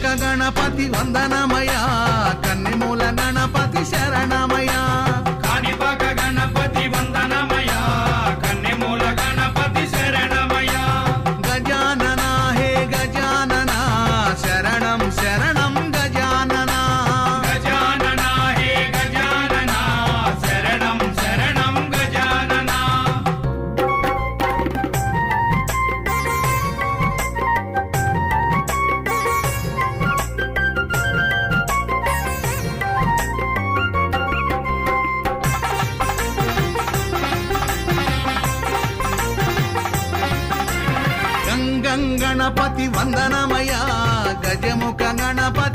కాణిపాక గణపతి వందనమయ కన్నెమూల గణపతి శరణమయ కాణిపాక గణపతి వందనమయ కన్నెమూల గణపతి శరణమయ గజానన హే గజానన శరణం శరణం గజానన గజానన హే గజానన శరణం శరణం గజానన గంగం గణపతి వందనమయ గజముఖ గణపతి